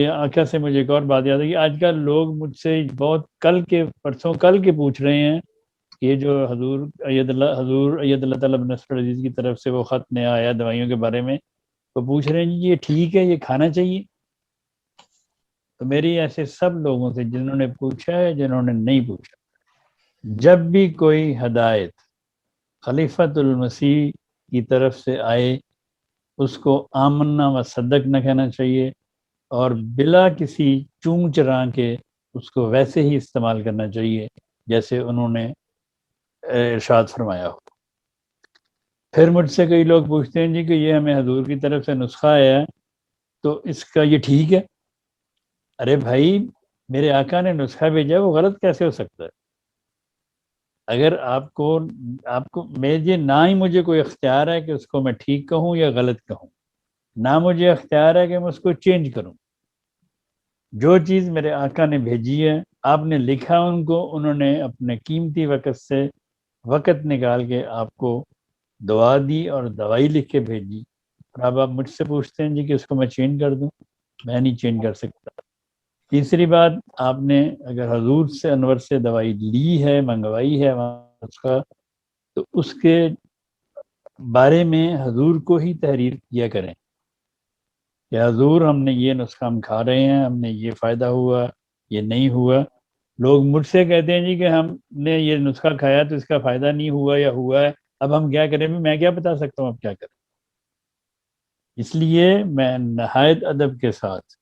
آقا سے مجھے ایک اور بات یاد ہے کہ آج کل لوگ مجھ سے بہت پرسوں کل کے پوچھ رہے ہیں، یہ جو حضور اید اللہ تعالیٰ بنصر العزیز کی طرف سے وہ خط نیا آیا دوائیوں کے بارے میں، تو پوچھ رہے ہیں جی یہ ٹھیک ہے، یہ کھانا چاہیے؟ تو میری ایسے سب لوگوں سے جنہوں نے پوچھا ہے، جنہوں نے نہیں پوچھا، جب بھی کوئی ہدایت خلیفۃ المسیح کی طرف سے آئے اس کو آمنا و صدق نہ کہنا چاہیے، اور بلا کسی چون چراں کے اس کو ویسے ہی استعمال کرنا چاہیے جیسے انہوں نے ارشاد فرمایا ہو۔ پھر مجھ سے کئی لوگ پوچھتے ہیں جی کہ یہ ہمیں حضور کی طرف سے نسخہ آیا ہے تو اس کا یہ ٹھیک ہے؟ ارے بھائی، میرے آقا نے نسخہ بھیجا، وہ غلط کیسے ہو سکتا ہے؟ اگر آپ کو نہ ہی مجھے کوئی اختیار ہے کہ اس کو میں ٹھیک کہوں یا غلط کہوں، نہ مجھے اختیار ہے کہ میں اس کو چینج کروں۔ جو چیز میرے آقا نے بھیجی ہے، آپ نے لکھا ان کو، انہوں نے اپنے قیمتی وقت سے وقت نکال کے آپ کو دعا دی اور دوائی لکھ کے بھیجی، اور اب آپ مجھ سے پوچھتے ہیں جی کہ اس کو میں چینج کر دوں؟ میں نہیں چینج کر سکتا۔ تیسری بات، آپ نے اگر حضور سے انور سے دوائی لی ہے، منگوائی ہے اس کا، تو اس کے بارے میں حضور کو ہی تحریر کیا کریں کہ حضور ہم نے یہ نسخہ ہم کھا رہے ہیں، ہم نے یہ فائدہ ہوا، یہ نہیں ہوا۔ لوگ مجھ سے کہتے ہیں جی کہ ہم نے یہ نسخہ کھایا تو اس کا فائدہ نہیں ہوا یا ہوا ہے، اب ہم کیا کریں؟ میں کیا بتا سکتا ہوں اب کیا کریں؟ اس لیے میں نہایت ادب کے ساتھ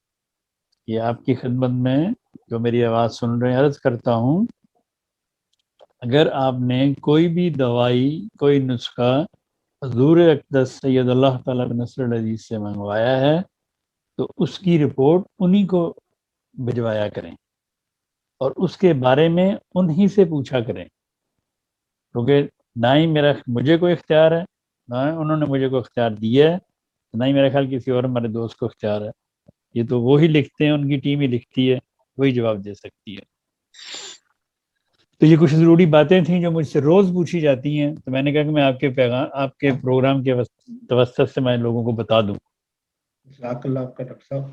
یہ آپ کی خدمت میں جو میری آواز سن رہے ہیں عرض کرتا ہوں، اگر آپ نے کوئی بھی دوائی، کوئی نسخہ حضور اقدس سید اللہ تعالیٰ بنصر العزیز سے منگوایا ہے تو اس کی رپورٹ انہی کو بھجوایا کریں اور اس کے بارے میں انہی سے پوچھا کریں، کیونکہ نہ ہی مجھے کوئی اختیار ہے، نہ انہوں نے مجھے کوئی اختیار دیا ہے، نہ ہی میرا خیال کسی اور ہمارے دوست کو اختیار ہے۔ یہ تو وہی لکھتے ہیں، ان کی ٹیم ہی لکھتی ہے، وہی جواب دے سکتی ہے۔ تو یہ کچھ ضروری باتیں تھیں جو مجھ سے روز پوچھی جاتی ہیں، تو میں نے کہا کہ میں آپ کے پروگرام کے توسط سے میں لوگوں کو بتا دوں۔ جزاک اللہ آپ کا ڈاکٹر صاحب۔